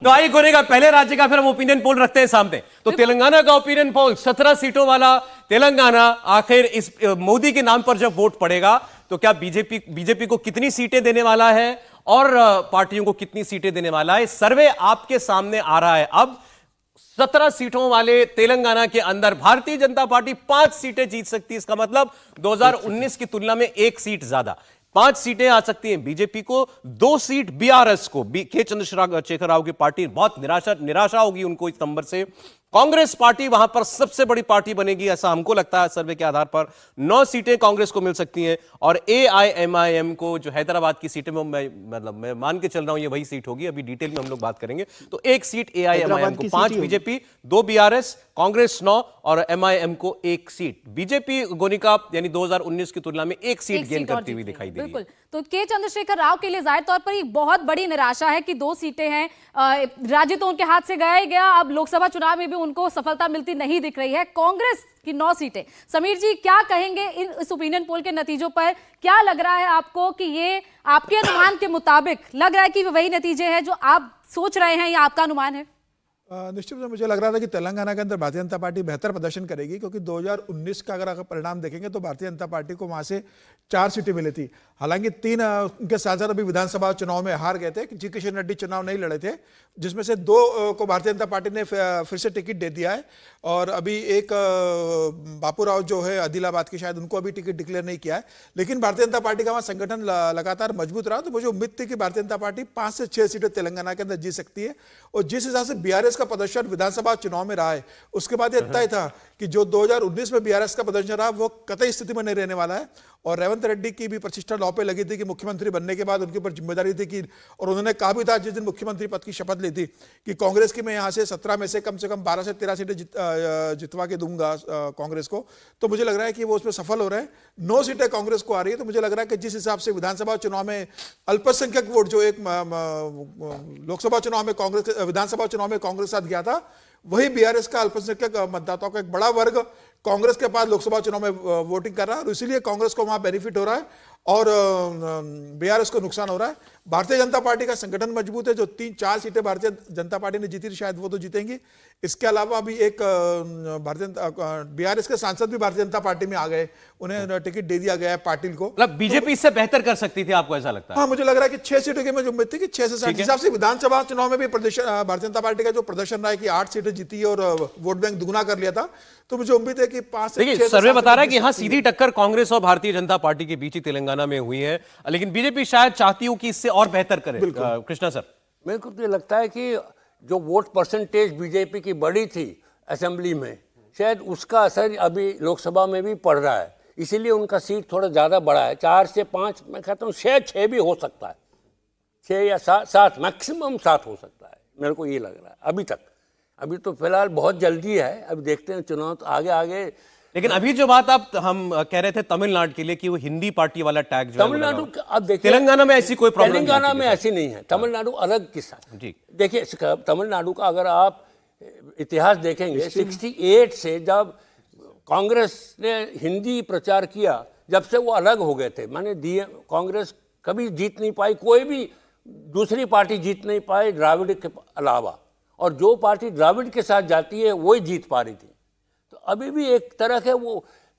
तो आइए कोने का पहले राज्य का फिर हम ओपिनियन पोल रखते हैं सामने। तो तेलंगाना का ओपिनियन पोल 17 सीटों वाला तेलंगाना, आखिर इस मोदी के नाम पर जब वोट पड़ेगा तो क्या बीजेपी को कितनी सीटें देने वाला है और पार्टियों को कितनी सीटें देने वाला है, सर्वे आपके सामने आ रहा है। अब 17 सीटों वाले तेलंगाना के अंदर भारतीय जनता पार्टी 5 सीटें जीत सकती है। इसका मतलब 2019 की तुलना में 1 सीट ज्यादा, 5 सीटें आ सकती हैं बीजेपी को, 2 सीट बीआरएस को। के चंद्रशेखर राव की पार्टी बहुत निराशा होगी उनको इस नंबर से। कांग्रेस पार्टी वहां पर सबसे बड़ी पार्टी बनेगी, ऐसा हमको लगता है सर्वे के आधार पर। 9 सीटें कांग्रेस को मिल सकती हैं और एआईएमआईएम को, जो हैदराबाद की सीटें में मैं मान के चल रहा हूं ये वही सीट होगी, अभी डिटेल में हम लोग बात करेंगे। तो 1 सीट एआईएमआईएम को, 5 बीजेपी, 2 बीआरएस, कांग्रेस 9 और एमआईएम को 1 सीट। बीजेपी गोनिका यानी 2019 की तुलना में 1 सीट गेन करती हुई दिखाई दे रही है। तो के चंद्रशेखर राव के लिए जाहिर तौर पर एक बहुत बड़ी निराशा है कि 2 सीटें हैं। राज्य तो उनके हाथ से गया ही गया, अब लोकसभा चुनाव में भी उनको सफलता मिलती नहीं दिख रही है। कांग्रेस की 9 सीटें, समीर जी क्या कहेंगे इस ओपिनियन पोल के नतीजों पर? क्या लग रहा है आपको कि ये आपके अनुमान के मुताबिक लग रहा है कि वही नतीजे हैं जो आप सोच रहे हैं या आपका अनुमान है? निश्चित रूप से मुझे लग रहा था कि तेलंगाना के अंदर भारतीय जनता पार्टी बेहतर प्रदर्शन करेगी, क्योंकि 2019 का अगर परिणाम देखेंगे तो भारतीय जनता पार्टी को वहां से 4 सीटें मिली थी। हालांकि 3 उनके सांसद अभी विधानसभा चुनाव में हार गए थे, जी किशन रेड्डी चुनाव नहीं लड़े थे, जिसमें से 2 को भारतीय जनता पार्टी ने फिर से टिकट दे दिया है। और अभी एक बापूराव जो है आदिलाबाद की, शायद उनको अभी टिकट डिक्लेयर नहीं किया है। लेकिन भारतीय जनता पार्टी का वहाँ संगठन लगातार मजबूत रहा, तो मुझे उम्मीद थी कि भारतीय जनता पार्टी 5 से 6 सीटें तेलंगाना के अंदर जीत सकती है। और जिस हिसाब से बीआरएस का प्रदर्शन विधानसभा चुनाव में रहा है, उसके बाद यह तय था कि जो 2019 में बीआरएस का प्रदर्शन रहा वो कतई स्थिति में नहीं रहने वाला है। और रेवंत रेड्डी की भी प्रतिष्ठा दांव पे लगी थी कि मुख्यमंत्री बनने के बाद उनके ऊपर जिम्मेदारी थी कि, और उन्होंने कहा भी था जिस दिन मुख्यमंत्री पद की शपथ ली थी कि कांग्रेस की मैं यहाँ से 17 में से कम 12 से 13 सीटें जितवा के दूंगा कांग्रेस को। तो मुझे लग रहा है कि वो उसमें सफल हो रहे हैं। 9 सीटें कांग्रेस को आ रही है। तो मुझे लग रहा है कि जिस हिसाब से विधानसभा चुनाव में अल्पसंख्यक वोट जो एक लोकसभा चुनाव में कांग्रेस, विधानसभा चुनाव में कांग्रेस साथ गया था, वही बीआरएस का अल्पसंख्यक मतदाताओं का एक बड़ा वर्ग कांग्रेस के पास लोकसभा चुनाव में वोटिंग कर रहा है, और इसीलिए कांग्रेस को वहां बेनिफिट हो रहा है और बीआरएस को नुकसान हो रहा है। भारतीय जनता पार्टी का संगठन मजबूत है, जो 3-4 सीटें भारतीय जनता पार्टी ने जीती थी, शायद वो तो जीतेंगी। इसके अलावा अभी एक बीआरएस के सांसद भी भारतीय जनता पार्टी में आ गए, उन्हें टिकट दे दिया गया है, पाटिल को। मतलब बीजेपी इससे बेहतर कर सकती थी, आपको ऐसा लगता है? हाँ, मुझे लग रहा है कि 6 सीटों की मुझे उम्मीद थी कि 6 से 7 हिसाब से विधानसभा चुनाव में भी भारतीय जनता पार्टी का जो प्रदर्शन रहा है कि 8 सीटें जीती और वोट बैंक दुगुना कर लिया था, तो मुझे उम्मीद है कि 5 से 6 सर्वे बता रहा है कि यहाँ सीधी टक्कर कांग्रेस और भारतीय जनता पार्टी के बीच ही तेलंगाना में हुई है, लेकिन बीजेपी शायद चाहती हो कि इससे और बेहतर करे। कृष्णा सर, मेरे को तो लगता है कि जो वोट परसेंटेज बीजेपी की बड़ी थी असेंबली में, शायद उसका असर अभी लोकसभा में भी पड़ रहा है, इसीलिए उनका सीट थोड़ा ज़्यादा बड़ा है। 4 से 5, मैं कहता हूँ 6 भी हो सकता है, 6 या 7, मैक्सिमम 7 हो सकता है, मेरे को ये लग रहा है अभी तक। अभी तो फिलहाल बहुत जल्दी है, अभी देखते हैं चुनाव तो आगे। लेकिन अभी जो बात आप हम कह रहे थे तमिलनाडु के लिए कि वो हिंदी पार्टी वाला टैग जो तमिलनाडु, अब देखिए तेलंगाना में ऐसी कोई प्रॉब्लम नहीं, तेलंगाना में ऐसी नहीं है, तमिलनाडु अलग किस्सा। देखिए तमिलनाडु का अगर आप इतिहास देखेंगे, 68 से जब कांग्रेस ने हिंदी प्रचार किया, जब से वो अलग हो गए थे, माने कांग्रेस कभी जीत नहीं पाई, कोई भी दूसरी पार्टी जीत नहीं पाई द्राविड़ के अलावा, और जो पार्टी द्राविड़ के साथ जाती है वही जीत पा रही थी। तो अभी भी एक तरह के वो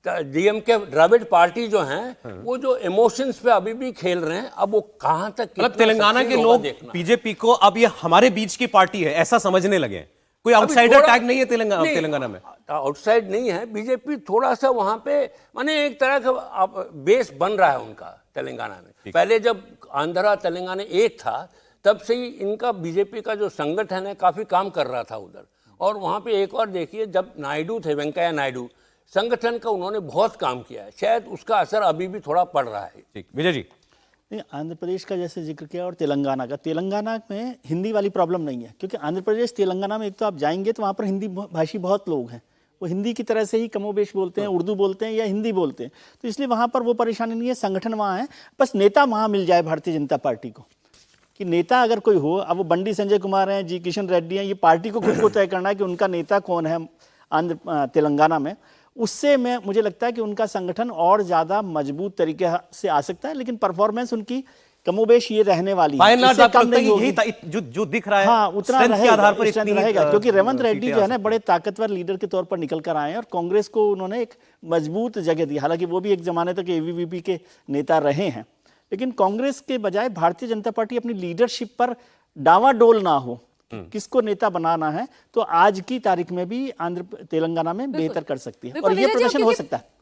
डीएमके द्राविड़ पार्टी जो हैं, वो जो इमोशंस पे अभी भी खेल रहे हैं। अब वो कहां तक, मतलब तेलंगाना के लोग बीजेपी को अब ये हमारे बीच की पार्टी है ऐसा समझने लगे हैं, कोई आउटसाइडर टैग नहीं है तेलंगाना में। आउटसाइड नहीं है, बीजेपी थोड़ा सा वहां पे माने एक तरह का बेस बन रहा है उनका तेलंगाना में। पहले जब आंध्रा तेलंगाना एक था, तब से ही इनका बीजेपी का जो संगठन है काफी काम कर रहा था उधर। और वहां पे एक और देखिए, जब नायडू थे, वेंकैया नायडू, संगठन का उन्होंने बहुत काम किया है, शायद उसका असर अभी भी थोड़ा पड़ रहा है। ठीक, विजय जी। नहीं, आंध्र प्रदेश का जैसे जिक्र किया और तेलंगाना में हिंदी वाली प्रॉब्लम नहीं है, क्योंकि आंध्र प्रदेश तेलंगाना में एक तो आप जाएंगे तो वहाँ पर हिंदी भाषी बहुत लोग हैं, वो हिंदी की तरह से ही कमोबेश बोलते हैं, उर्दू बोलते हैं या हिंदी बोलते हैं, तो इसलिए वहाँ पर वो परेशानी नहीं है। संगठन वहाँ है, बस नेता वहाँ मिल जाए भारतीय जनता पार्टी को, कि नेता अगर कोई हो, अब वो बंडी संजय कुमार हैं, जी किशन रेड्डी हैं, ये पार्टी को खुद को तय करना है कि उनका नेता कौन है तेलंगाना में। उससे मुझे लगता है कि उनका संगठन और ज़्यादा मजबूत तरीके से आ सकता है, लेकिन परफॉर्मेंस उनकी कमोबेश ये रहने वाली है, बाय एंड लार्ज इससे आपको कम लगता है नहीं कि यही होगी। जो दिख रहा है, हाँ, उतना strength के रहेगा, आधार पर strength इतनी, रहेगा, क्योंकि रेवंत रेड्डी सीटें जो आ है ना सकती बड़े ताकतवर लीडर के तौर पर निकल कर आए हैं और कांग्रेस को उन्होंने एक मजबूत जगह दी। हालांकि वो भी एक जमाने तक एबीवीपी के नेता रहे हैं, लेकिन कांग्रेस के बजाय भारतीय जनता पार्टी अपनी लीडरशिप पर डावाडोल ना हो, किसको नेता बनाना है, तो आज की तारीख में भी आंध्र तेलंगाना में बेहतर कर सकती है और ये बिल्कुल, नीरज जी, प्रदर्शन हो क्योंकि सकता है।